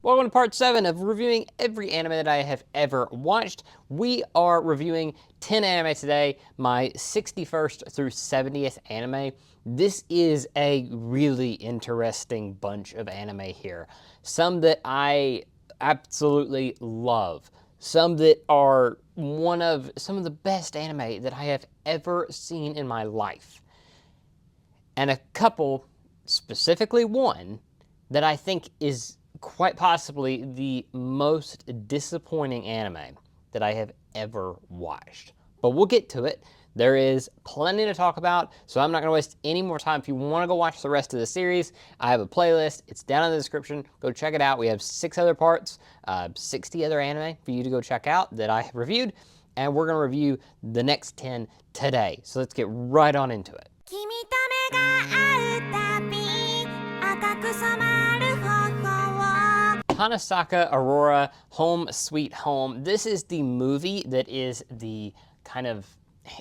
Welcome to part 7 of reviewing every anime that I have ever watched. We are reviewing 10 anime today, my 61st through 70th anime. This is a really interesting bunch of anime here. Some that I absolutely love. Some that are some of the best anime that I have ever seen in my life. And a couple, specifically one, that I think is quite possibly the most disappointing anime that I have ever watched. But we'll get to it. There is plenty to talk about, so I'm not going to waste any more time. If you want to go watch the rest of the series, I have a playlist. It's down in the description. Go check it out. We have 6 other parts, 60 other anime for you to go check out that I have reviewed, and we're going to review the next 10 today. So let's get right on into it. Hanasaku Iroha, Home Sweet Home. This is the movie that is the kind of,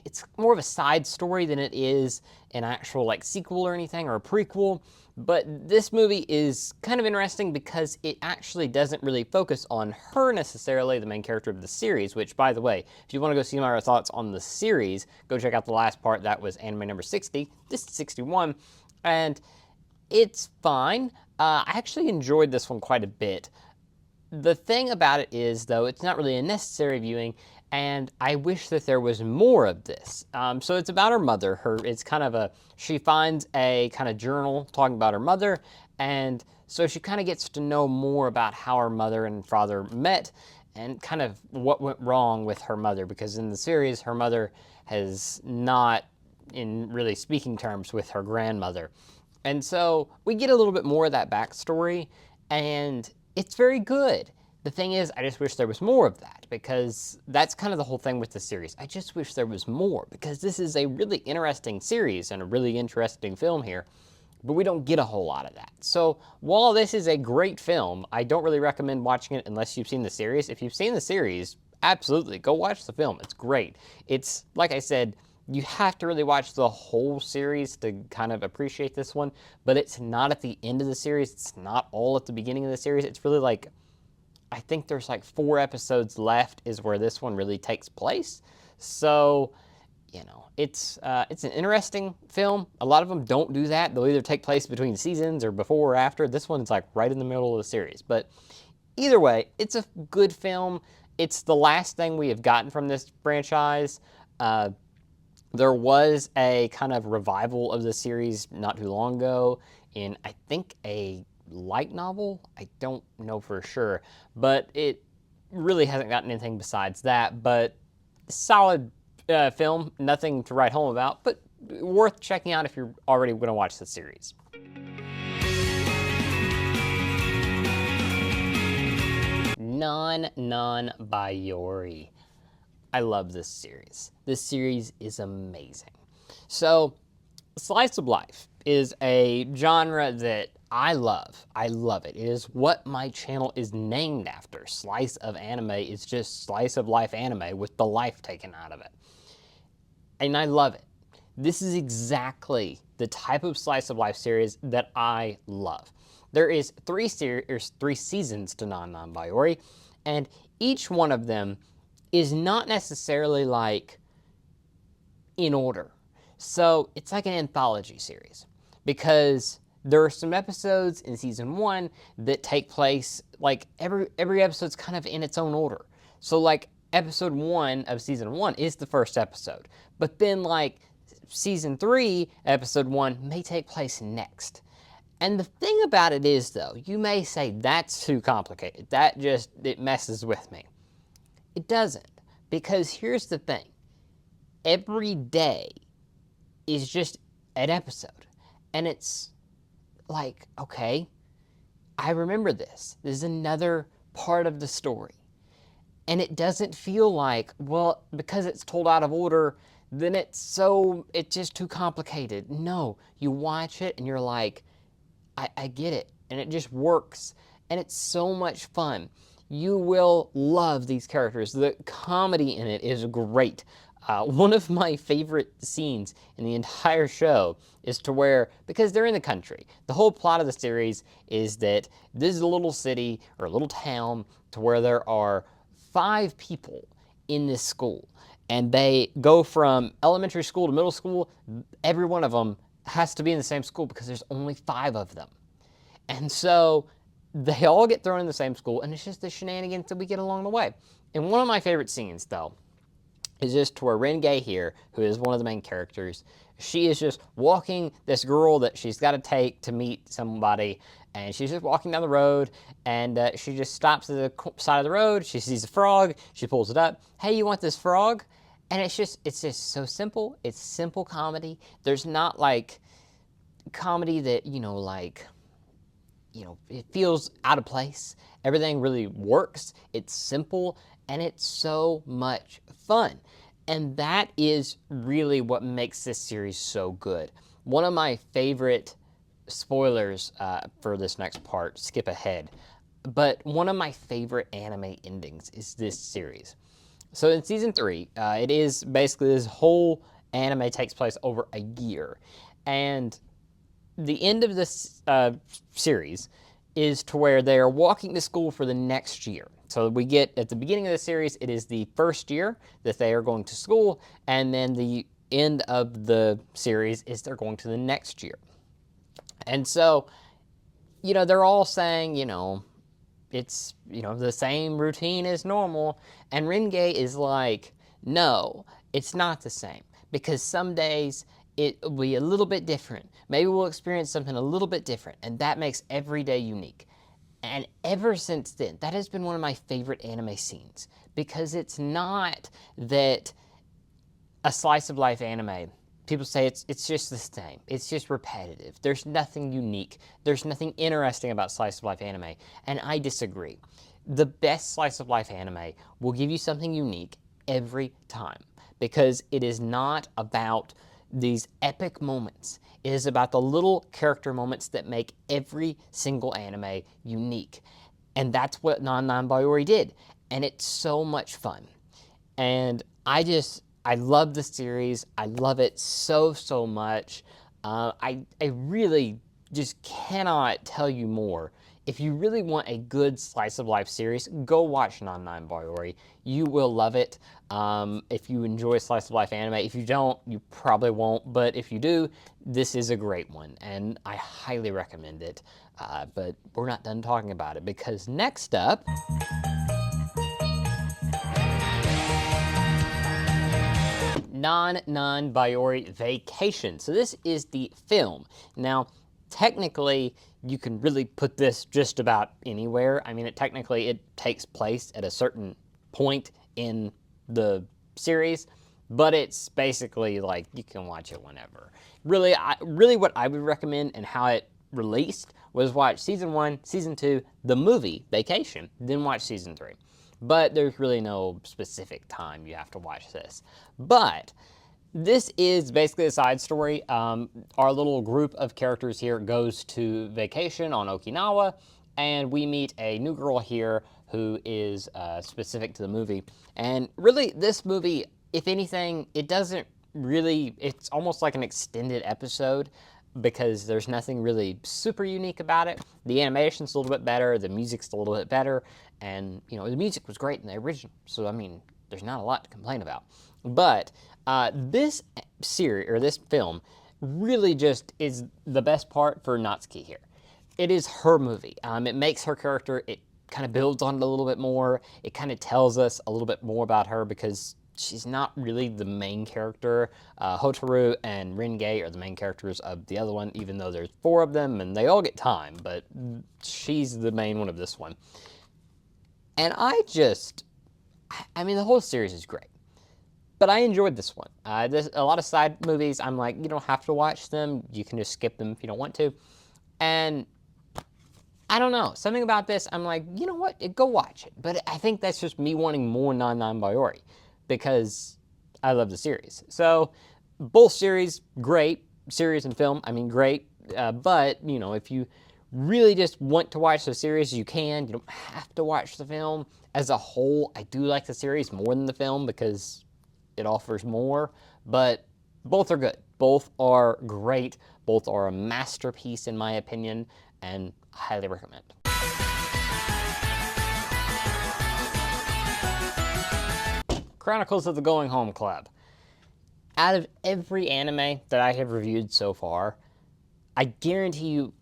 it's more of a side story than it is an actual like sequel or anything, or a prequel. But this movie is kind of interesting because it actually doesn't really focus on her necessarily, the main character of the series, which, by the way, if you want to go see my thoughts on the series, go check out the last part. That was anime number 60. This is 61. And it's fine. I actually enjoyed this one quite a bit. The thing about it is, though, it's not really a necessary viewing, and I wish that there was more of this. So it's about her mother. It's kind of she finds a kind of journal talking about her mother, and so she kind of gets to know more about how her mother and father met, and kind of what went wrong with her mother, because in the series, her mother has not, in really speaking terms, with her grandmother. And so we get a little bit more of that backstory, and it's very good. The thing is, I just wish there was more of that, because that's kind of the whole thing with the series. I just wish there was more, because this is a really interesting series and a really interesting film here, but we don't get a whole lot of that. So while this is a great film, I don't really recommend watching it unless you've seen the series. If you've seen the series, absolutely, go watch the film. It's great. It's, like I said, you have to really watch the whole series to kind of appreciate this one, but it's not at the end of the series. It's not all at the beginning of the series. It's really like, I think there's like 4 episodes left is where this one really takes place. So, you know, it's an interesting film. A lot of them don't do that. They'll either take place between seasons or before or after. This one's like right in the middle of the series. But either way, it's a good film. It's the last thing we have gotten from this franchise. There was a kind of revival of the series not too long ago in, I think, a light novel. I don't know for sure, but it really hasn't gotten anything besides that. But solid film, nothing to write home about, but worth checking out if you're already going to watch the series. Non Biyori. I love this series. This series is amazing. So, slice of life is a genre that I love. I love it. It is what my channel is named after. Slice of anime is just slice of life anime with the life taken out of it. And I love it. This is exactly the type of slice of life series that I love. There is 3 seasons to Non Biyori, and each one of them is not necessarily like in order. So it's like an anthology series, because there are some episodes in season 1 that take place, like every episode's kind of in its own order. So like episode 1 of season 1 is the first episode, but then like season 3, episode 1 may take place next. And the thing about it is, though, you may say that's too complicated. It messes with me. It doesn't, because here's the thing. Every day is just an episode, and it's like, okay, I remember this. This is another part of the story. And it doesn't feel like, well, because it's told out of order, then it's just too complicated. No, you watch it and you're like, I get it, and it just works, and it's so much fun. You will love these characters. The comedy in it is great. One of my favorite scenes in the entire show is to where, because they're in the country, the whole plot of the series is that this is a little city or a little town to where there are 5 people in this school. And they go from elementary school to middle school. Every one of them has to be in the same school because there's only 5 of them. And so they all get thrown in the same school, and it's just the shenanigans that we get along the way. And one of my favorite scenes, though, is just to where Renge here, who is one of the main characters, she is just walking this girl that she's got to take to meet somebody, and she's just walking down the road, and she just stops at the side of the road. She sees a frog. She pulls it up. Hey, you want this frog? And it's just so simple. It's simple comedy. There's not like comedy that, it feels out of place. Everything really works. It's simple, and it's so much fun. And that is really what makes this series so good. One of my favorite spoilers for this next part, skip ahead, but one of my favorite anime endings is this series. So in season 3, it is basically this whole anime takes place over a year. And the end of this series is to where they are walking to school for the next year. So we get, at the beginning of the series, it is the first year that they are going to school, and then the end of the series is they're going to the next year. And so, they're all saying, it's, the same routine as normal, and Renge is like, no, it's not the same, because some days it will be a little bit different. Maybe we'll experience something a little bit different, and that makes every day unique. And ever since then, that has been one of my favorite anime scenes, because it's not that a slice of life anime, people say it's just the same. It's just repetitive. There's nothing unique. There's nothing interesting about slice of life anime, and I disagree. The best slice of life anime will give you something unique every time, because it is not about these epic moments. It is about the little character moments that make every single anime unique. And that's what Non Biyori did. And it's so much fun. And I love the series. I love it so, so much. I really just cannot tell you more. If you really want a good slice of life series, go watch Non Biyori. You will love it. If you enjoy slice of life anime, if you don't, you probably won't. But if you do, this is a great one, and I highly recommend it. But we're not done talking about it, because next up, Non Biyori Vacation. So this is the film. Now, technically, you can really put this just about anywhere. I mean, technically it takes place at a certain point in the series, but it's basically like you can watch it whenever. Really, what I would recommend and how it released was watch season 1, season 2, the movie Vacation, then watch season 3. But there's really no specific time you have to watch this. But this is basically a side story. Our little group of characters here goes to vacation on Okinawa, and we meet a new girl here who is specific to the movie. And really, this movie, if anything, it's almost like an extended episode, because there's nothing really super unique about it. The animation's a little bit better, the music's a little bit better, and the music was great in the original, so I mean, there's not a lot to complain about. But this series, or this film, really just is the best part for Natsuki here. It is her movie. It makes her character, it kind of builds on it a little bit more. It kind of tells us a little bit more about her, because she's not really the main character. Hotaru and Renge are the main characters of the other one, even though there's 4 of them, and they all get time, but she's the main one of this one. And I mean, the whole series is great. But I enjoyed this one. A lot of side movies, I'm like, you don't have to watch them. You can just skip them if you don't want to. And I don't know. Something about this, I'm like, you know what? Go watch it. But I think that's just me wanting more Non Biyori, because I love the series. So both series, great. Series and film, I mean, great. But, if you really just want to watch the series, you can. You don't have to watch the film. As a whole, I do like the series more than the film, because it offers more, but both are good. Both are great. Both are a masterpiece in my opinion, and highly recommend. Chronicles of the Going Home Club. Out of every anime that I have reviewed so far, I guarantee you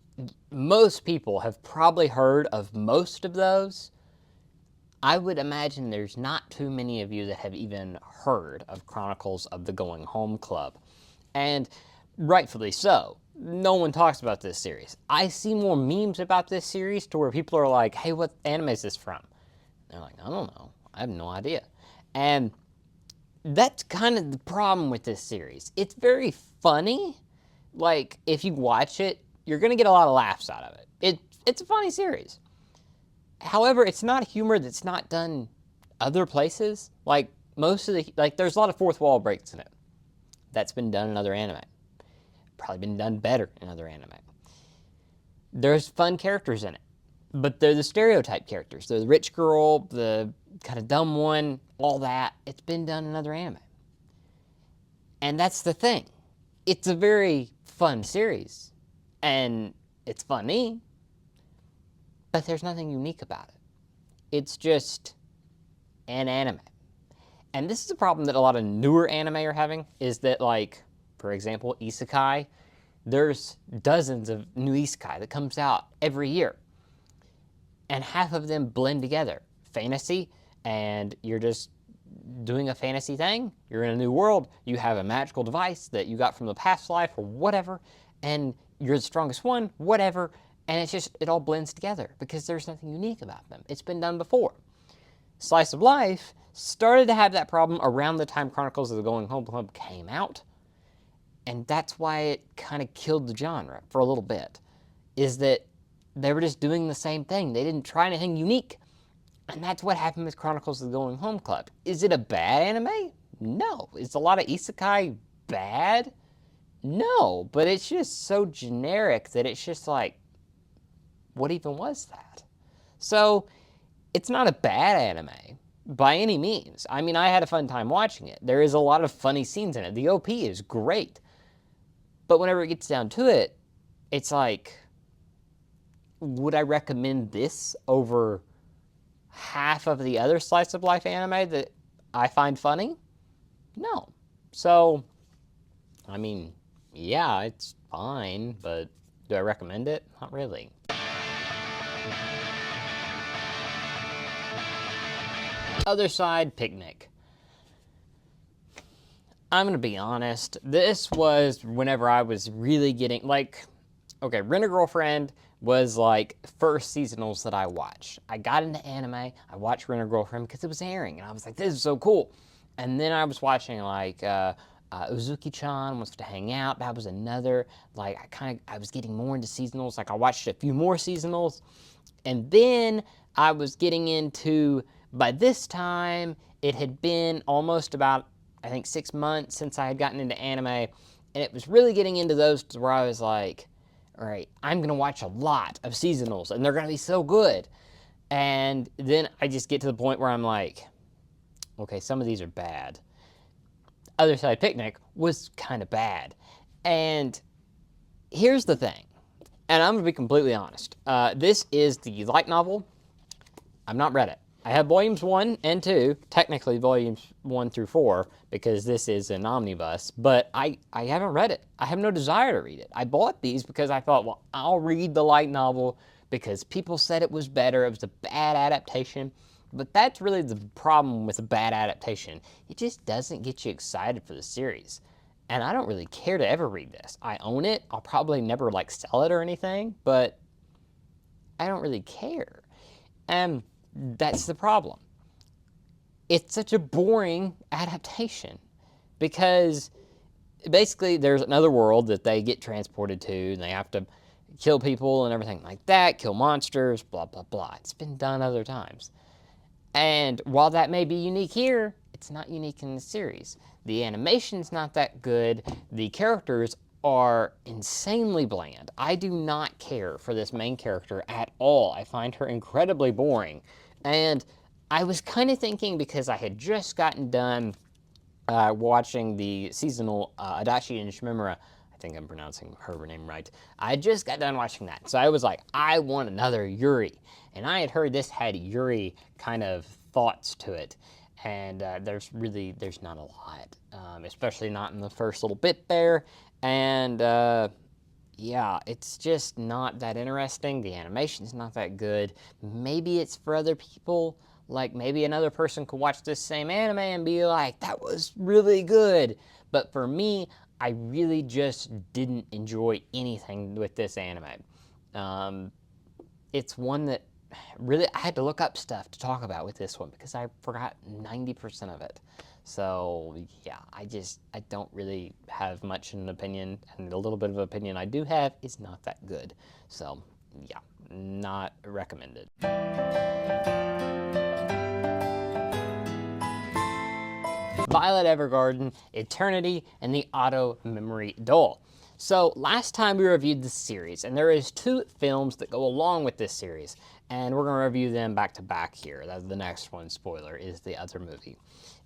most people have probably heard of most of those. I would imagine there's not too many of you that have even heard of Chronicles of the Going Home Club. And rightfully so. No one talks about this series. I see more memes about this series to where people are like, hey, what anime is this from? And they're like, I don't know. I have no idea. And that's kind of the problem with this series. It's very funny. Like, if you watch it, you're going to get a lot of laughs out of it. It's a funny series. However, it's not humor that's not done other places. Like, there's a lot of fourth wall breaks in it. That's been done in other anime. Probably been done better in other anime. There's fun characters in it, but they're the stereotype characters. They're the rich girl, the kind of dumb one, all that. It's been done in other anime. And that's the thing. It's a very fun series, and it's funny, but there's nothing unique about it. It's just an anime. And this is a problem that a lot of newer anime are having, is that, like, for example, isekai, there's dozens of new isekai that comes out every year. And half of them blend together. Fantasy, and you're just doing a fantasy thing. You're in a new world. You have a magical device that you got from the past life or whatever, and you're the strongest one, whatever. And it's just, it all blends together because there's nothing unique about them. It's been done before. Slice of Life started to have that problem around the time Chronicles of the Going Home Club came out. And that's why it kind of killed the genre for a little bit, is that they were just doing the same thing. They didn't try anything unique. And that's what happened with Chronicles of the Going Home Club. Is it a bad anime? No. Is a lot of isekai bad? No. But it's just so generic that it's just like, what even was that? So, it's not a bad anime by any means. I mean, I had a fun time watching it. There is a lot of funny scenes in it. The OP is great. But whenever it gets down to it, it's like, would I recommend this over half of the other slice of life anime that I find funny? No. So, I mean, yeah, it's fine, but do I recommend it? Not really. Otherside Picnic. I'm gonna be honest, this was whenever I was really getting, like, okay, Rent-A-Girlfriend was like first seasonals that I watched. I got into anime, I watched Rent-A-Girlfriend because it was airing, and I was like, this is so cool. And then I was watching like Uzuki-chan Wants to Hang Out. That was another, like, I was getting more into seasonals. Like, I watched a few more seasonals, and then I was getting into, by this time, it had been almost about, I think, 6 months since I had gotten into anime, and it was really getting into those to where I was like, all right, I'm going to watch a lot of seasonals, and they're going to be so good. And then I just get to the point where I'm like, okay, some of these are bad. Otherside Picnic was kind of bad. And here's the thing, and I'm going to be completely honest. This is the light novel. I've not read it. I have volumes 1 and 2, technically volumes 1 through 4, because this is an omnibus, but I haven't read it. I have no desire to read it. I bought these because I thought, well, I'll read the light novel because people said it was better, it was a bad adaptation, but that's really the problem with a bad adaptation. It just doesn't get you excited for the series. And I don't really care to ever read this. I own it. I'll probably never, like, sell it or anything, but I don't really care. And that's the problem. It's such a boring adaptation because basically there's another world that they get transported to and they have to kill people and everything like that, kill monsters, blah, blah, blah. It's been done other times. And while that may be unique here, it's not unique in the series. The animation's not that good. The characters are insanely bland. I do not care for this main character at all. I find her incredibly boring. And I was kind of thinking, because I had just gotten done watching the seasonal Adachi and Shimimura. I think I'm pronouncing her name right. I just got done watching that, so I was like, I want another Yuri. And I had heard this had Yuri kind of thoughts to it. And there's not a lot, especially not in the first little bit there. And yeah, it's just not that interesting. The animation's not that good. Maybe it's for other people. Like, maybe another person could watch this same anime and be like, that was really good. But for me, I really just didn't enjoy anything with this anime. It's one that really, I had to look up stuff to talk about with this one because I forgot 90% of it. So yeah, I don't really have much in an opinion, and the little bit of opinion I do have is not that good. So yeah, not recommended. Violet Evergarden, Eternity, and the Auto Memory Doll. So last time we reviewed this series, and there is 2 films that go along with this series, and we're going to review them back to back here. That's the next one, spoiler, is the other movie.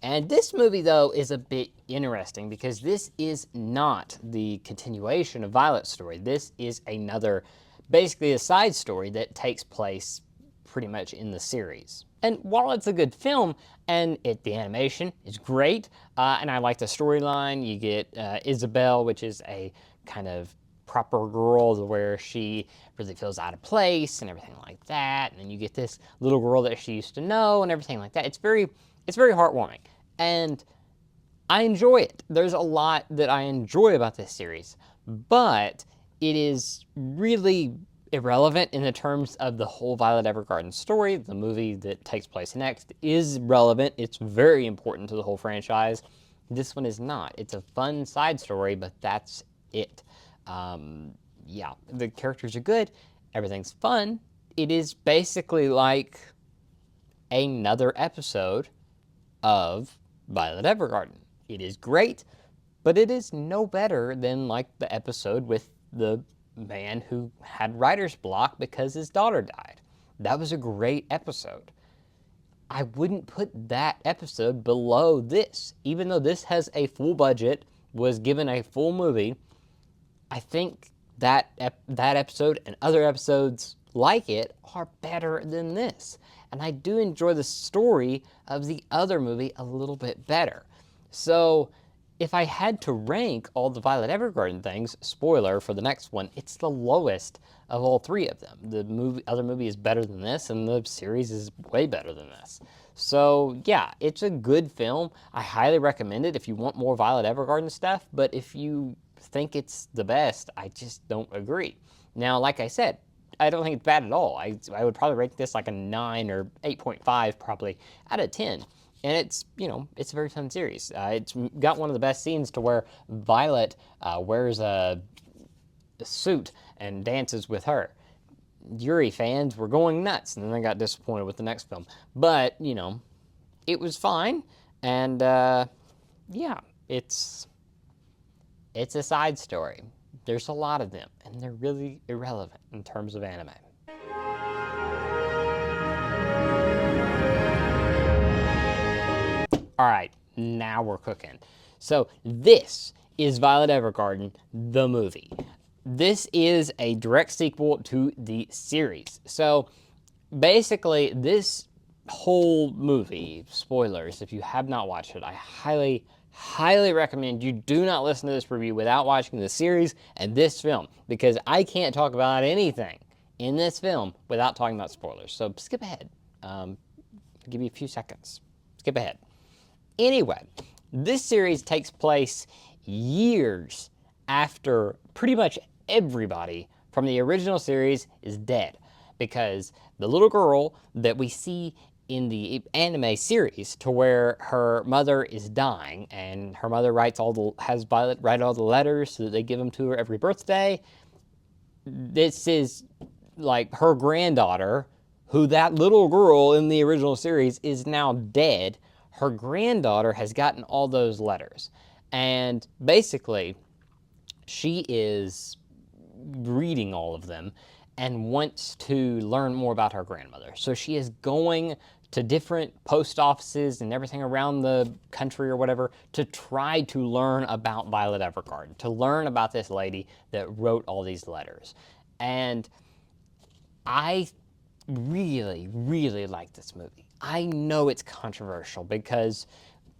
And this movie, though, is a bit interesting because this is not the continuation of Violet's story. This is another, basically a side story that takes place pretty much in the series. And while it's a good film, and the animation is great, and I like the storyline, you get Isabelle, which is a kind of proper girl where she really feels out of place and everything like that, and then you get this little girl that she used to know and everything like that. It's very heartwarming, and I enjoy it. There's a lot that I enjoy about this series, but it is really irrelevant in the terms of the whole Violet Evergarden story. The movie that takes place next is relevant. It's very important to the whole franchise. This one is not. It's a fun side story, but that's it. Yeah, the characters are good. Everything's fun. It is basically like another episode of Violet Evergarden. It is great, but it is no better than like the episode with the man who had writer's block because his daughter died. That was a great episode. I wouldn't put that episode below this. Even though this has a full budget, was given a full movie, I think that episode and other episodes like it are better than this. And I do enjoy the story of the other movie a little bit better. So if I had to rank all the Violet Evergarden things, spoiler for the next one, it's the lowest of all 3 of them. The other movie is better than this, and the series is way better than this. So yeah, it's a good film. I highly recommend it if you want more Violet Evergarden stuff, but if you think it's the best, I just don't agree. Now, like I said, I don't think it's bad at all. I would probably rate this like a 9 or 8.5 probably out of 10. And it's, it's a very fun series. It's got one of the best scenes to where Violet wears a suit and dances with her. Yuri fans were going nuts, and then they got disappointed with the next film. But, it was fine. And, yeah, it's a side story. There's a lot of them, and they're really irrelevant in terms of anime. All right, now we're cooking. So this is Violet Evergarden, the movie. This is a direct sequel to the series. So basically, this whole movie, spoilers, if you have not watched it, I highly recommend you do not listen to this review without watching the series and this film, because I can't talk about anything in this film without talking about spoilers. So skip ahead. I'll give you a few seconds. Skip ahead. Anyway, this series takes place years after pretty much everybody from the original series is dead, because the little girl that we see in the anime series, to where her mother is dying, and her mother has Violet write all the letters so that they give them to her every birthday. This is like her granddaughter, who that little girl in the original series is now dead. Her granddaughter has gotten all those letters, and basically she is reading all of them and wants to learn more about her grandmother. So she is going to different post offices and everything around the country or whatever to try to learn about Violet Evergarden, to learn about this lady that wrote all these letters. And I really, really like this movie. I know it's controversial because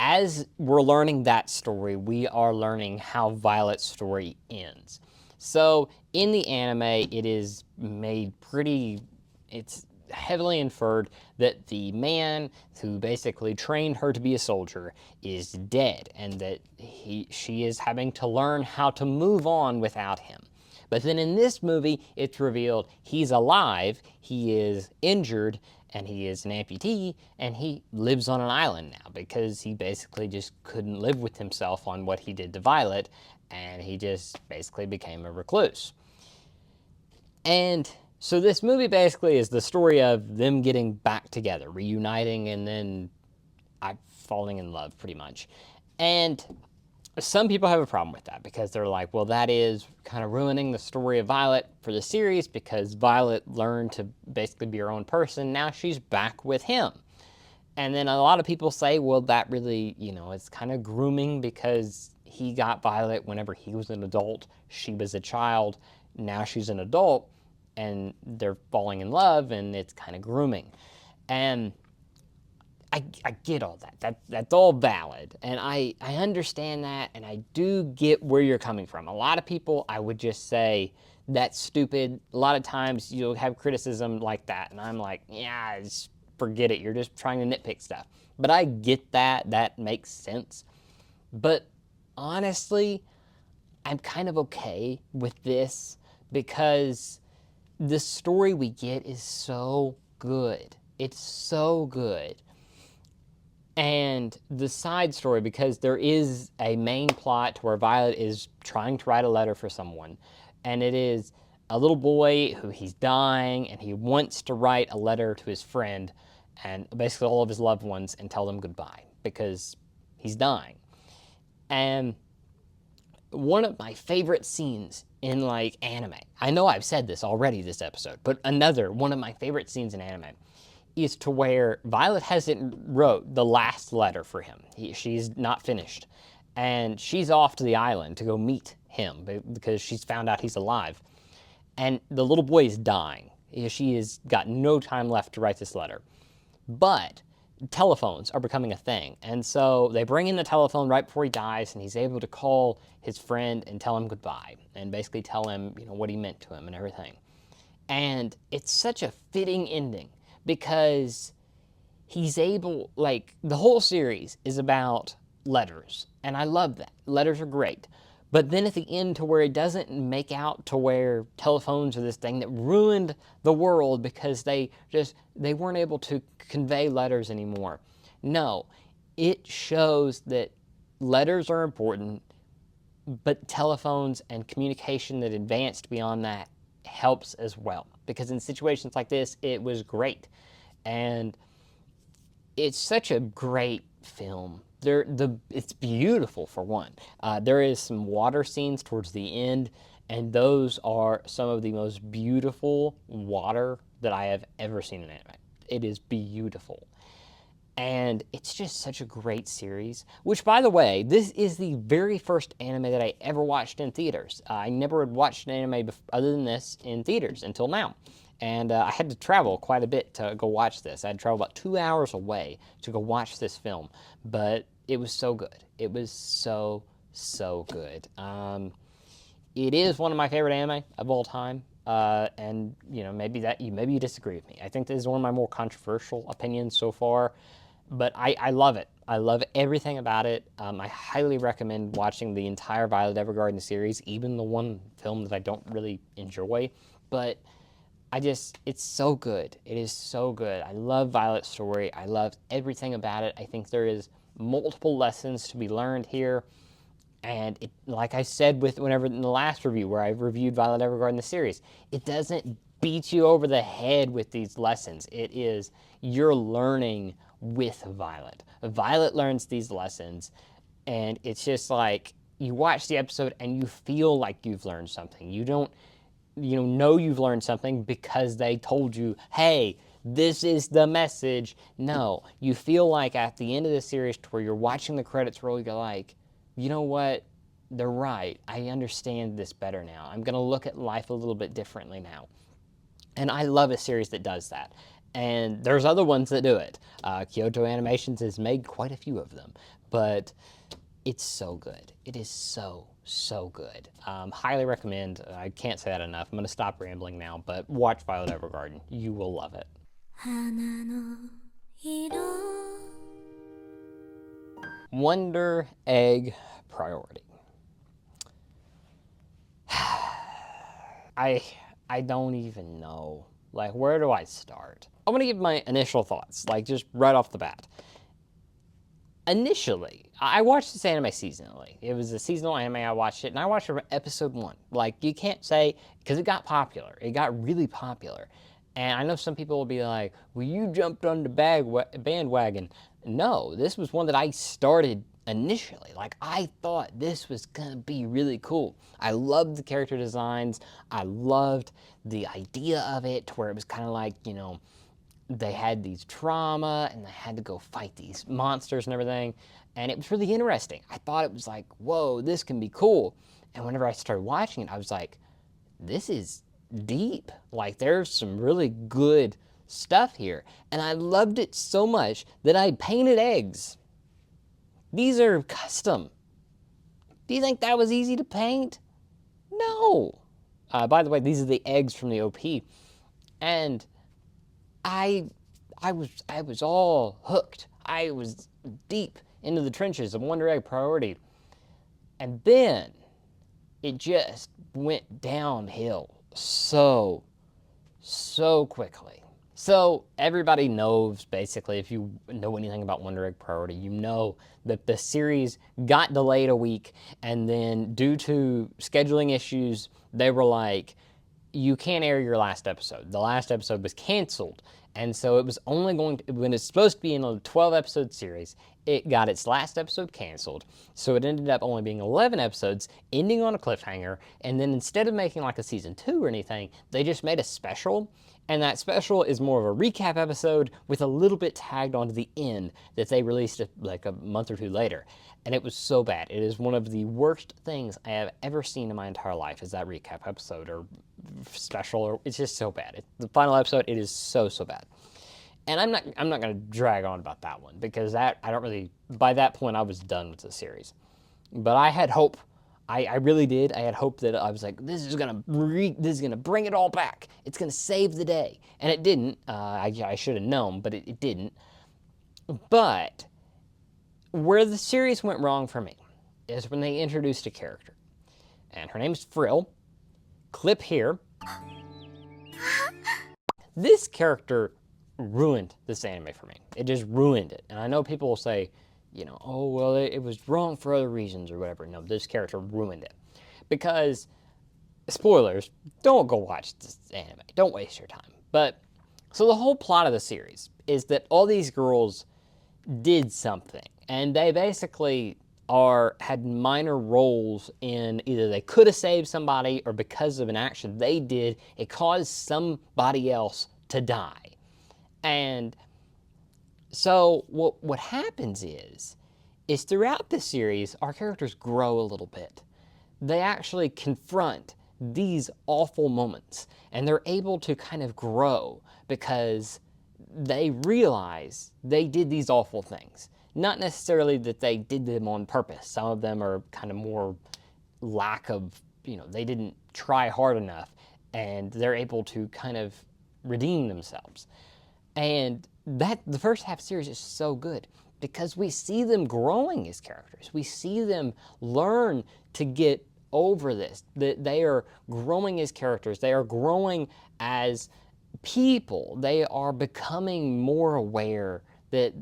as we're learning that story, we are learning how Violet's story ends. So in the anime, it is made pretty, it's heavily inferred that the man who basically trained her to be a soldier is dead and that she is having to learn how to move on without him. But then in this movie, it's revealed he's alive, he is injured, and he is an amputee, and he lives on an island now because he basically just couldn't live with himself on what he did to Violet, and he just basically became a recluse. And so this movie basically is the story of them getting back together, reuniting, and then falling in love, pretty much. And some people have a problem with that because they're like, well, that is kind of ruining the story of Violet for the series because Violet learned to basically be her own person. Now she's back with him. And then a lot of people say, well, that really, it's kind of grooming because he got Violet whenever he was an adult. She was a child. Now she's an adult and they're falling in love and it's kind of grooming. And I get all that. That's all valid. And I understand that, and I do get where you're coming from. A lot of people, I would just say, that's stupid. A lot of times you'll have criticism like that, and I'm like, yeah, just forget it. You're just trying to nitpick stuff. But I get that. That makes sense. But honestly, I'm kind of okay with this because the story we get is so good. It's so good. And the side story, because there is a main plot where Violet is trying to write a letter for someone, and it is a little boy who he's dying, and he wants to write a letter to his friend and basically all of his loved ones and tell them goodbye because he's dying. And one of my favorite scenes in anime, I know I've said this already this episode, but one of my favorite scenes in anime is to where Violet hasn't wrote the last letter for him. She's not finished. And she's off to the island to go meet him because she's found out he's alive. And the little boy is dying. She has got no time left to write this letter. But telephones are becoming a thing. And so they bring in the telephone right before he dies, and he's able to call his friend and tell him goodbye and basically tell him, what he meant to him and everything. And it's such a fitting ending because he's able, the whole series is about letters, and I love that. Letters are great. But then at the end to where it doesn't make out to where telephones are this thing that ruined the world because they weren't able to convey letters anymore. No, it shows that letters are important, but telephones and communication that advanced beyond that helps as well. Because in situations like this, it was great. And it's such a great film. It's beautiful, for one. There is some water scenes towards the end, and those are some of the most beautiful water that I have ever seen in anime. It is beautiful. And it's just such a great series, which, by the way, this is the very first anime that I ever watched in theaters. I never had watched an anime other than this in theaters until now. And I had to travel quite a bit to go watch this. I had to travel about 2 hours away to go watch this film. But it was so good. It was so, so good. It is one of my favorite anime of all time. And, maybe you disagree with me. I think this is one of my more controversial opinions so far. But I love it. I love everything about it. I highly recommend watching the entire Violet Evergarden series, even the one film that I don't really enjoy. But it's so good. It is so good. I love Violet's story. I love everything about it. I think there is multiple lessons to be learned here. And it, like I said in the last review where I reviewed Violet Evergarden the series, it doesn't beat you over the head with these lessons. It is, you're learning with Violet. Violet learns these lessons, and it's just like, you watch the episode and you feel like you've learned something. You don't, know you've learned something because they told you, hey, this is the message. No, you feel like at the end of the series to where you're watching the credits roll, you're like, you know what? They're right. I understand this better now. I'm going to look at life a little bit differently now. And I love a series that does that. And there's other ones that do it. Kyoto Animations has made quite a few of them. But it's so good. It is so, so good. Highly recommend. I can't say that enough. I'm going to stop rambling now, but watch Violet Evergarden. You will love it. Wonder Egg Priority. I don't even know. Like, where do I start? I'm gonna give my initial thoughts, like just right off the bat. Initially, I watched this anime seasonally. It was a seasonal anime, I watched it, and I watched it from episode 1. Like, you can't say, because it got popular. It got really popular. And I know some people will be like, well, you jumped on the bandwagon. No, this was one that I started initially. Like, I thought this was gonna be really cool. I loved the character designs. I loved the idea of it, to where it was kind of like, you know, they had these trauma and they had to go fight these monsters and everything. And it was really interesting. I thought it was like, whoa, this can be cool. And whenever I started watching it, I was like, this is deep. Like, there's some really good stuff here. And I loved it so much that I painted eggs. These are custom. Do you think that was easy to paint? No. By the way, these are the eggs from the OP. And I was all hooked. I was deep into the trenches of Wonder Egg Priority. And then it just went downhill so quickly. So everybody knows, basically, if you know anything about Wonder Egg Priority, you know that the series got delayed a week, and then due to scheduling issues, they were like, you can't air your last episode. The last episode was canceled. And so it was only going to, when it's supposed to be in a 12 episode series, it got its last episode canceled. So it ended up only being 11 episodes, ending on a cliffhanger. And then instead of making like a season 2 or anything, they just made a special. And that special is more of a recap episode with a little bit tagged onto the end that they released like a month or two later. And it was so bad. It is one of the worst things I have ever seen in my entire life, is that recap episode or special. Or it's just so bad. The final episode, it is so bad. And I'm not going to drag on about that one, because that, I don't really, by that point I was done with the series. But I had hope. I really did. I had hope that I was like, this is gonna bring it all back. It's gonna save the day, and it didn't. I should have known, but it didn't. But where the series went wrong for me is when they introduced a character, and her name's Frill. Clip here. This character ruined this anime for me. It just ruined it. And I know people will say, you know, oh, well, it was wrong for other reasons or whatever. No, this character ruined it. Because, spoilers, don't go watch this anime. Don't waste your time. But, so the whole plot of the series is that all these girls did something. And they basically had minor roles in either they could have saved somebody, or because of an action they did, it caused somebody else to die. And so what happens is throughout the series, our characters grow a little bit. They actually confront these awful moments, and they're able to kind of grow because they realize they did these awful things. Not necessarily that they did them on purpose. Some of them are kind of more lack of, you know, they didn't try hard enough, and they're able to kind of redeem themselves. And the first half series is so good because we see them growing as characters. We see them learn to get over this. That they are growing as characters. They are growing as people. They are becoming more aware that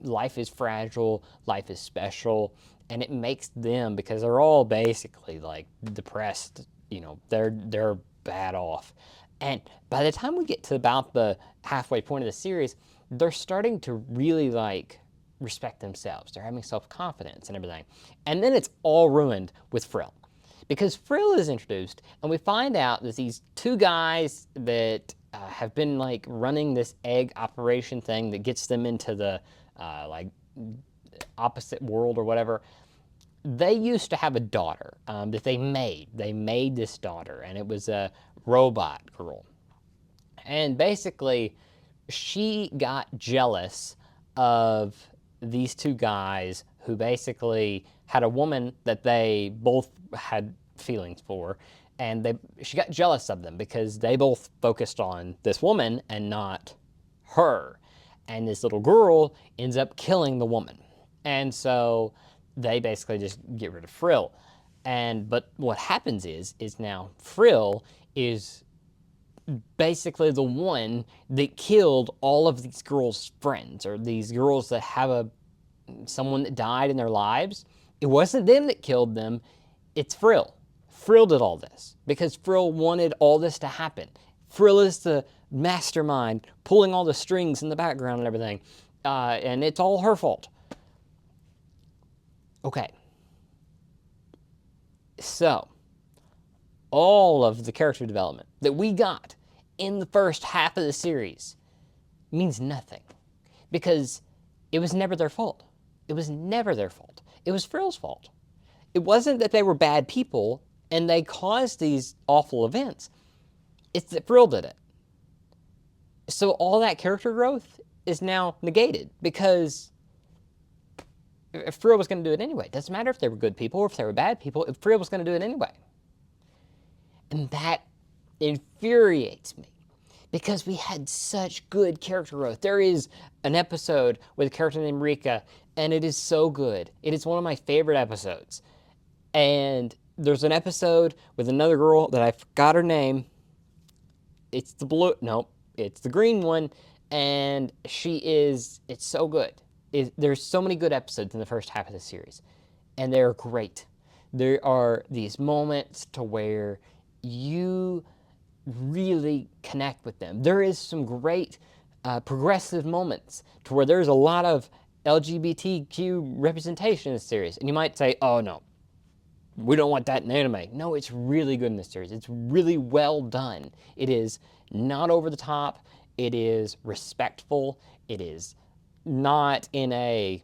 life is fragile, life is special, and it makes them, because they're all basically like depressed, you know, they're bad off. And by the time we get to about the halfway point of the series, they're starting to really like respect themselves. They're having self-confidence and everything. And then it's all ruined with Frill. because Frill is introduced, and we find out that these two guys that have been like running this egg operation thing that gets them into the like opposite world or whatever. They used to have a daughter that they made. They made this daughter, and it was a robot girl. And basically, she got jealous of these two guys who basically had a woman that they both had feelings for, and she got jealous of them because they both focused on this woman and not her. And this little girl ends up killing the woman. And so they basically just get rid of Frill. But what happens is now Frill is basically the one that killed all of these girls' friends, or these girls that have someone that died in their lives. It wasn't them that killed them, it's Frill. Frill did all this because Frill wanted all this to happen. Frill is the mastermind pulling all the strings in the background and everything, and it's all her fault. Okay. So, all of the character development that we got in the first half of the series means nothing because it was never their fault. It was never their fault. It was Frill's fault. It wasn't that they were bad people and they caused these awful events. It's that Frill did it. So all that character growth is now negated because if Frill was going to do it anyway. It doesn't matter if they were good people or if they were bad people. If Frill was going to do it anyway. And that infuriates me because we had such good character growth. There is an episode with a character named Rika, and it is so good. It is one of my favorite episodes. And there's an episode with another girl that I forgot her name. It's the blue, no, it's the green one, and it's so good. There's so many good episodes in the first half of the series, and they're great. There are these moments to where you really connect with them. There is some great progressive moments to where there's a lot of LGBTQ representation in the series, and you might say, oh no, we don't want that in anime. No, it's really good in this series. It's really well done. It is not over the top. It is respectful. It is not in a,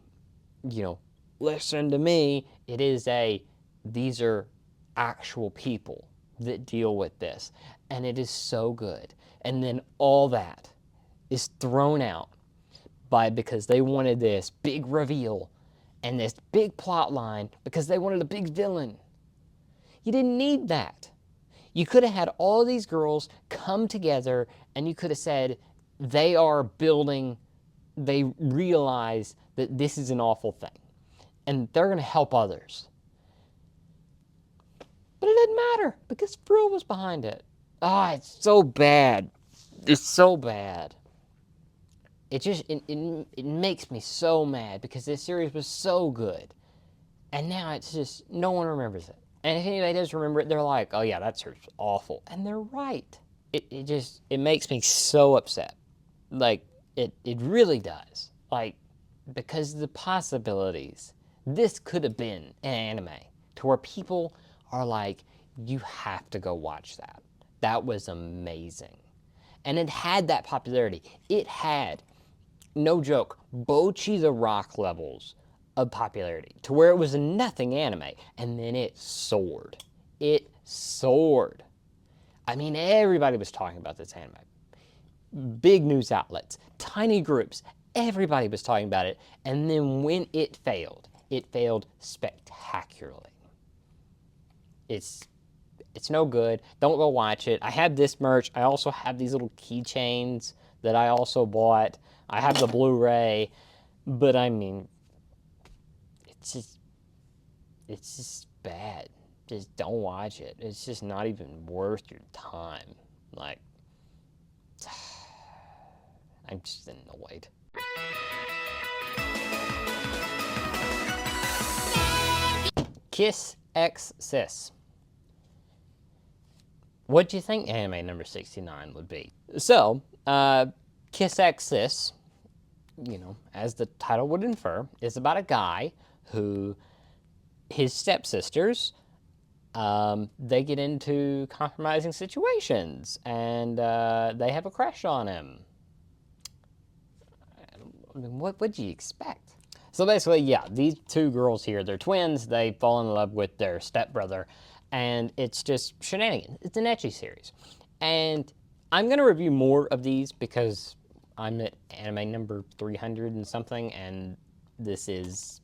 listen to me. It is these are actual people that deal with this. And it is so good. And then all that is thrown out because they wanted this big reveal and this big plot line because they wanted a big villain. You didn't need that. You could have had all these girls come together and you could have said they realize that this is an awful thing and they're going to help others. But it didn't matter because Frill was behind it. It's so bad. It's so bad. It makes me so mad because this series was so good. And now it's just, no one remembers it. And if anybody does remember it, they're like, oh yeah, that series was awful. And they're right. It makes me so upset. Like, it really does. Like, because the possibilities, this could have been an anime to where people are like, you have to go watch that. That was amazing. And it had that popularity. It had, no joke, Bocchi the Rock levels of popularity to where it was a nothing anime. And then it soared. It soared. I mean, everybody was talking about this anime. Big news outlets, tiny groups, everybody was talking about it. And then when it failed spectacularly. It's no good. Don't go watch it. I have this merch. I also have these little keychains that I also bought. I have the Blu-ray. But I mean, it's just bad. Just don't watch it. It's just not even worth your time. Like, I'm just annoyed. X Sis. What do you think anime number 69 would be? So, X Sis, as the title would infer, is about a guy who, his stepsisters they get into compromising situations, and they have a crush on him. I mean, what would you expect? So basically, yeah, these two girls here, they're twins. They fall in love with their stepbrother, and it's just shenanigans. It's an ecchi series. And I'm going to review more of these because I'm at anime number 300 and something, and this is,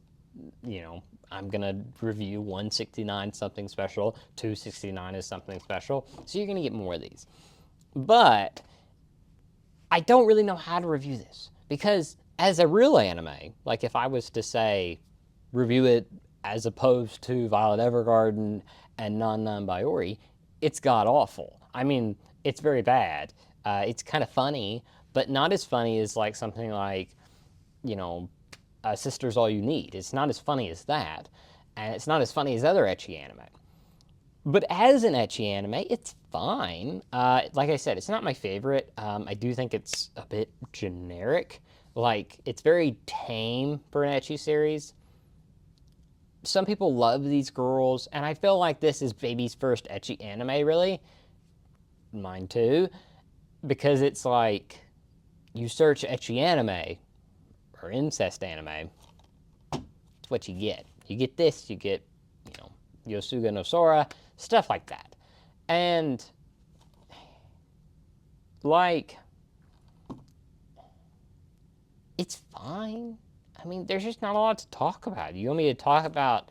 I'm going to review 169 something special, 269 is something special, so you're going to get more of these. But I don't really know how to review this because as a real anime, like if I was to say review it as opposed to Violet Evergarden and Non Biyori, it's god awful. I mean, it's very bad. It's kind of funny, but not as funny as like something like, Sister's All You Need. It's not as funny as that, and it's not as funny as other ecchi anime. But as an ecchi anime, it's fine. Like I said, it's not my favorite. I do think it's a bit generic. Like, it's very tame for an ecchi series. Some people love these girls, and I feel like this is baby's first ecchi anime, really. Mine too. Because it's like, you search ecchi anime, or incest anime, it's what you get. You get this, you get, Yosuga no Sora, stuff like that. And, like, it's fine. I mean, there's just not a lot to talk about. You want me to talk about,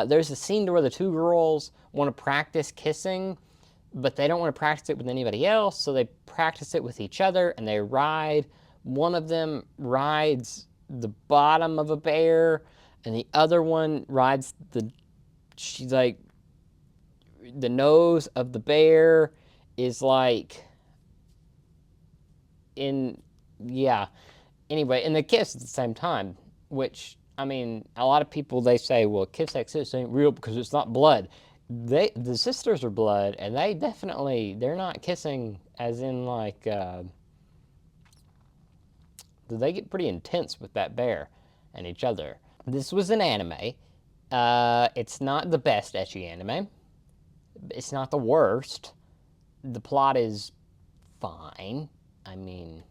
there's a scene where the two girls want to practice kissing, but they don't want to practice it with anybody else, so they practice it with each other, and they ride. One of them rides the bottom of a bear, and the other one rides she's like, the nose of the bear is like anyway, and they kiss at the same time, which, I mean, a lot of people, they say, well, kiss X Sis ain't real because it's not blood. The sisters are blood, and they're not kissing as in like, they get pretty intense with that bear and each other. This was an anime. It's not the best ecchi anime. It's not the worst. The plot is fine. I mean,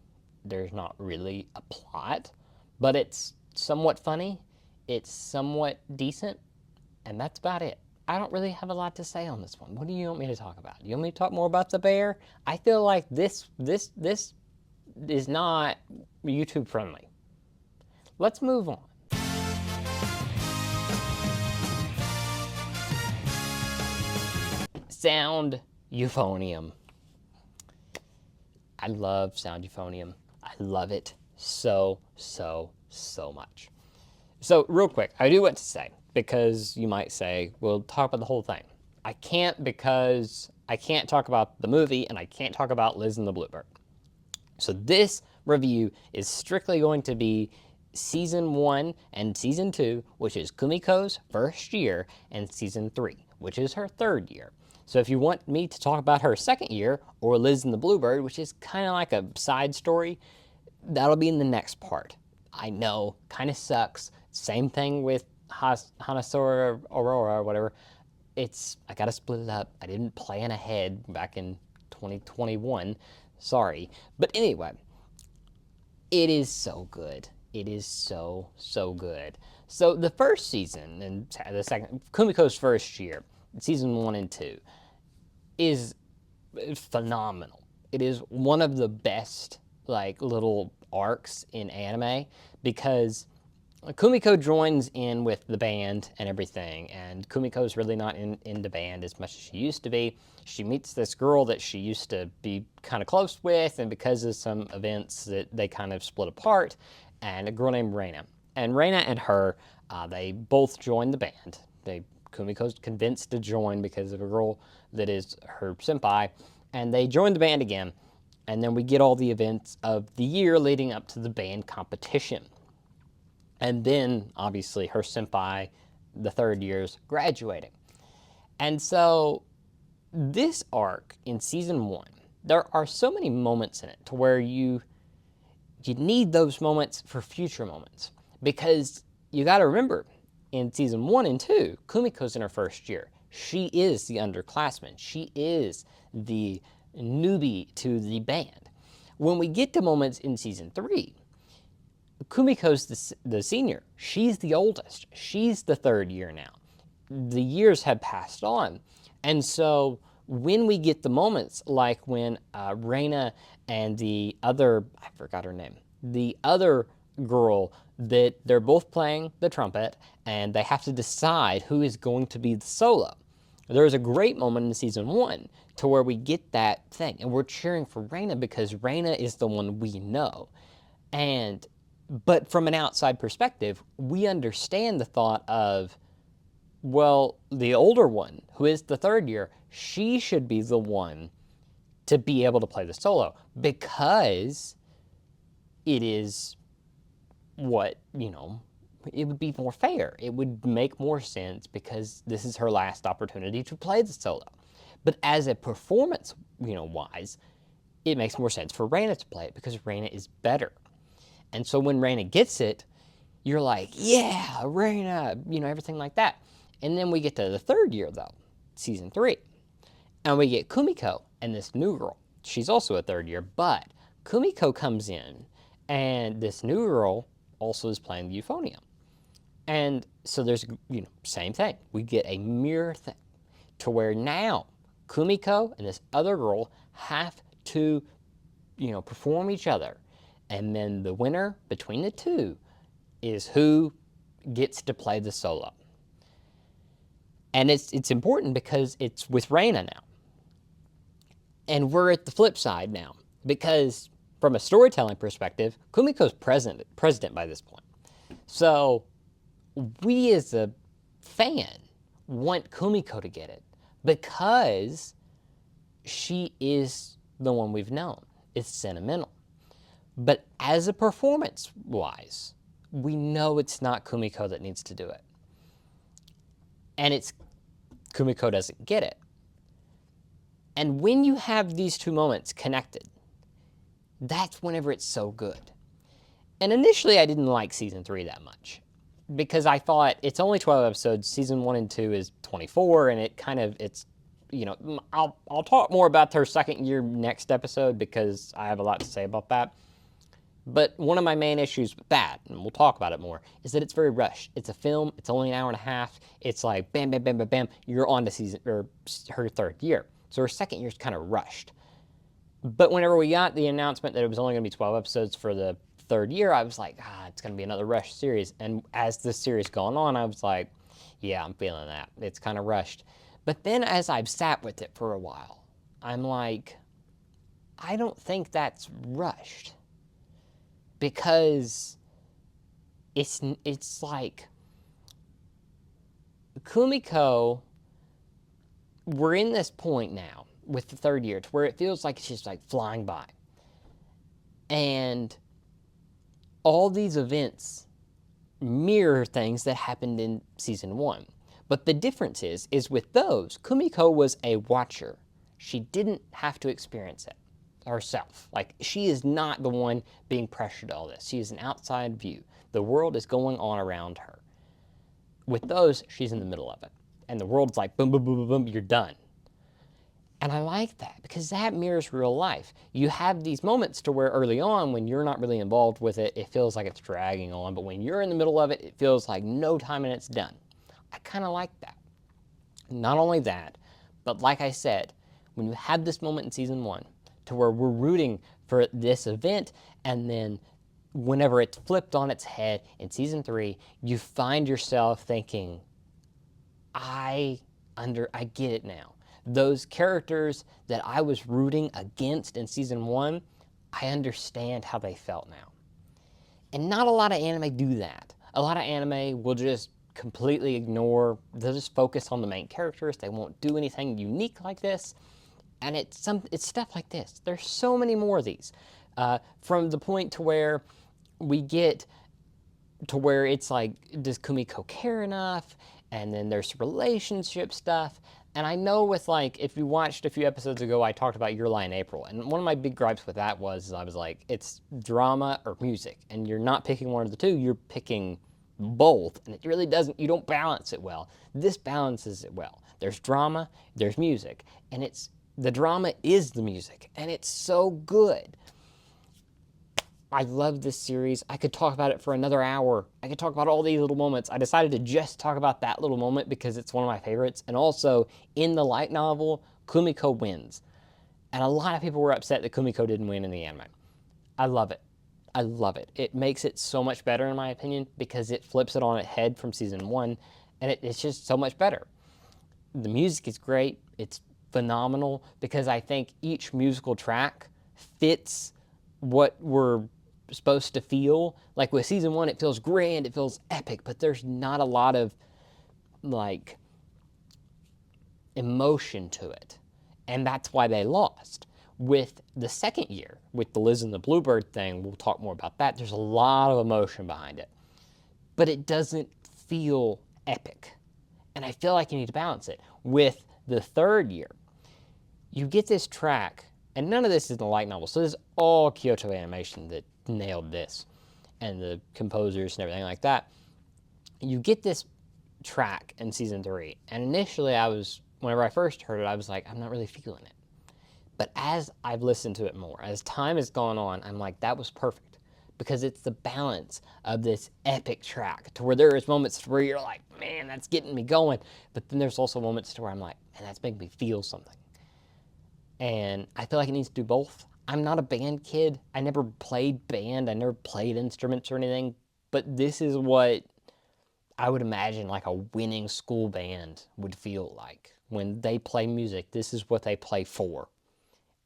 there's not really a plot, but it's somewhat funny. It's somewhat decent, and that's about it. I don't really have a lot to say on this one. What do you want me to talk about? You want me to talk more about the bear? I feel like this is not YouTube friendly. Let's move on. Sound Euphonium. I love Sound Euphonium. I love it so much. So real quick, I do want to say, because you might say, well, talk about the whole thing. I can't, because I can't talk about the movie and I can't talk about Liz and the Bluebird. So this review is strictly going to be Season 1 and Season 2, which is Kumiko's first year, and Season 3, which is her third year. So if you want me to talk about her second year, or Liz and the Bluebird, which is kind of like a side story, that'll be in the next part. I know, kind of sucks. Same thing with Hanasaku Iroha or whatever. I gotta split it up. I didn't plan ahead back in 2021. Sorry. But anyway, it is so good. It is so good. So the first season, and the second, Kumiko's first year, Season 1 and 2, is phenomenal. It is one of the best, like, little arcs in anime, because Kumiko joins in with the band and everything, and Kumiko's really not in the band as much as she used to be. She meets this girl that she used to be kind of close with, and because of some events that they kind of split apart, and a girl named Reina. And Reina and her, they both joined the band. Kumiko's convinced to join because of a girl that is her senpai, and they joined the band again, and then we get all the events of the year leading up to the band competition. And then, obviously, her senpai, the third year's graduating. And so, this arc in Season 1, there are so many moments in it to where you need those moments for future moments. Because you gotta remember, in Season 1 and 2, Kumiko's in her first year. She is the underclassman. She is the newbie to the band. When we get to moments in season 3, Kumiko's the senior. She's the oldest. She's the third year now. The years have passed on. And so when we get the moments like when Reina and the other, I forgot her name, the other girl, that they're both playing the trumpet and they have to decide who is going to be the solo. There's a great moment in season 1 to where we get that thing and we're cheering for Reina because Reina is the one we know. But from an outside perspective, we understand the thought of, well, the older one, who is the third year, she should be the one to be able to play the solo because it is what, it would be more fair. It would make more sense because this is her last opportunity to play the solo. But as a performance, wise, it makes more sense for Reina to play it because Reina is better. And so when Reina gets it, you're like, yeah, Reina, everything like that. And then we get to the third year, though, season 3. And we get Kumiko and this new girl. She's also a third year, but Kumiko comes in, and this new girl also is playing the euphonium. And so there's, same thing. We get a mirror thing to where now Kumiko and this other girl have to, perform each other. And then the winner between the two is who gets to play the solo. And it's important because it's with Reina now. And we're at the flip side now. Because from a storytelling perspective, Kumiko's president by this point. So we as a fan want Kumiko to get it because she is the one we've known. It's sentimental. But as a performance-wise, we know it's not Kumiko that needs to do it. And it's Kumiko doesn't get it. And when you have these two moments connected, that's whenever it's so good. And initially I didn't like season 3 that much because I thought it's only 12 episodes. Season 1 and 2 is 24, and I'll talk more about her second year next episode because I have a lot to say about that. But one of my main issues with that, and we'll talk about it more, is that it's very rushed. It's a film. It's only an hour and a half. It's like bam, bam, bam, bam, bam. You're on to her third year. So her second year is kind of rushed. But whenever we got the announcement that it was only going to be 12 episodes for the third year, I was like, it's going to be another rushed series. And as this series gone on, I was like, yeah, I'm feeling that. It's kind of rushed. But then as I've sat with it for a while, I'm like, I don't think that's rushed. Because it's like Kumiko, we're in this point now with the third year to where it feels like it's just like flying by. And all these events mirror things that happened in season 1. But the difference is with those, Kumiko was a watcher. She didn't have to experience it herself. Like, she is not the one being pressured to all this. She is an outside view. The world is going on around her. With those, she's in the middle of it. And the world's like, boom, boom, boom, boom, boom, you're done. And I like that because that mirrors real life. You have these moments to where early on, when you're not really involved with it, it feels like it's dragging on. But when you're in the middle of it, it feels like no time and it's done. I kind of like that. Not only that, but like I said, when you have this moment in season 1, to where we're rooting for this event, and then whenever it's flipped on its head in season 3, you find yourself thinking, I get it now. Those characters that I was rooting against in season 1, I understand how they felt now. And not a lot of anime do that. A lot of anime will just completely ignore, they'll just focus on the main characters. They won't do anything unique like this. And it's stuff like this. There's so many more of these. From the point to where we get to where it's like, does Kumiko care enough? And then there's relationship stuff. And I know with like, if you watched a few episodes ago, I talked about Your Lie in April. And one of my big gripes with that was I was like, it's drama or music. And you're not picking one of the two, you're picking both, and it really doesn't, you don't balance it well. This balances it well. There's drama, there's music, and the drama is the music, and it's so good. I love this series. I could talk about it for another hour. I could talk about all these little moments. I decided to just talk about that little moment because it's one of my favorites. And also, in the light novel, Kumiko wins. And a lot of people were upset that Kumiko didn't win in the anime. I love it. I love it. It makes it so much better, in my opinion, because it flips it on its head from season 1, and it's just so much better. The music is great. It's phenomenal because I think each musical track fits what we're supposed to feel. Like with season 1, it feels grand, it feels epic, but there's not a lot of like emotion to it. And that's why they lost. With the second year, with the Liz and the Bluebird thing, we'll talk more about that. There's a lot of emotion behind it, but it doesn't feel epic. And I feel like you need to balance it. With the third year, you get this track, and none of this is in the light novel, so this is all Kyoto Animation that nailed this, and the composers and everything like that. You get this track in season 3, and initially whenever I first heard it, I was like, I'm not really feeling it. But as I've listened to it more, as time has gone on, I'm like, that was perfect. Because it's the balance of this epic track to where there is moments where you're like, man, that's getting me going. But then there's also moments to where I'm like, man, that's making me feel something. And I feel like it needs to do both. I'm not a band kid. I never played band. I never played instruments or anything. But this is what I would imagine like a winning school band would feel like. When they play music, this is what they play for.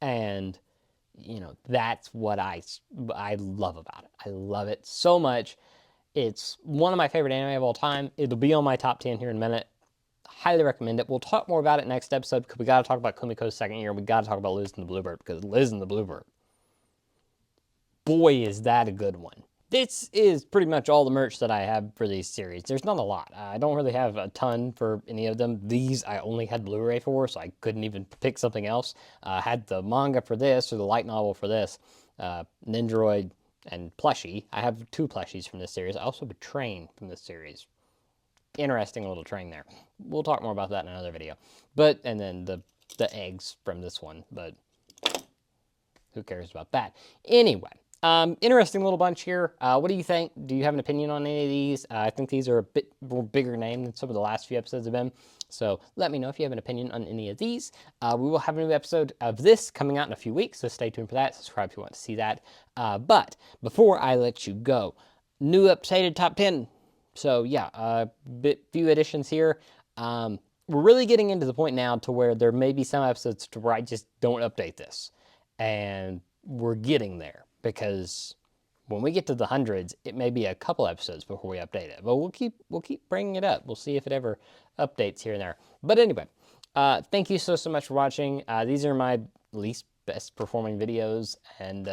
And, that's what I love about it. I love it so much. It's one of my favorite anime of all time. It'll be on my top 10 here in a minute. Highly recommend it. We'll talk more about it next episode because we got to talk about Kumiko's second year. We got to talk about Liz and the Bluebird because Liz and the Bluebird, boy, is that a good one. This is pretty much all the merch that I have for these series. There's not a lot. I don't really have a ton for any of them. These I only had Blu-ray for, so I couldn't even pick something else. I had the manga for this, or the light novel for this, Nendoroid and Plushie. I have 2 plushies from this series. I also have a train from this series. Interesting little train there. We'll talk more about that in another video. And then the eggs from this one, but who cares about that? Anyway. Interesting little bunch here. What do you think? Do you have an opinion on any of these? I think these are a bit more bigger name than some of the last few episodes have been. So let me know if you have an opinion on any of these. We will have a new episode of this coming out in a few weeks, so stay tuned for that. Subscribe if you want to see that. But before I let you go, new updated top 10. So yeah, few additions here. We're really getting into the point now to where there may be some episodes to where I just don't update this. And we're getting there. Because when we get to the hundreds, it may be a couple episodes before we update it. But we'll keep bringing it up. We'll see if it ever updates here and there. But anyway, thank you so much for watching. These are my least best performing videos, and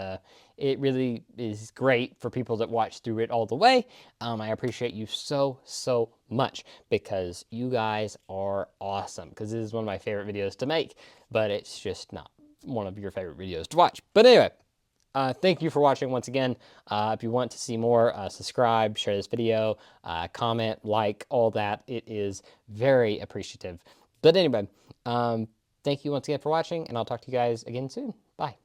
it really is great for people that watch through it all the way. I appreciate you so much because you guys are awesome. Because this is one of my favorite videos to make, but it's just not one of your favorite videos to watch. But anyway. Thank you for watching once again. If you want to see more, subscribe, share this video, comment, like, all that. It is very appreciative. But anyway, thank you once again for watching, and I'll talk to you guys again soon. Bye.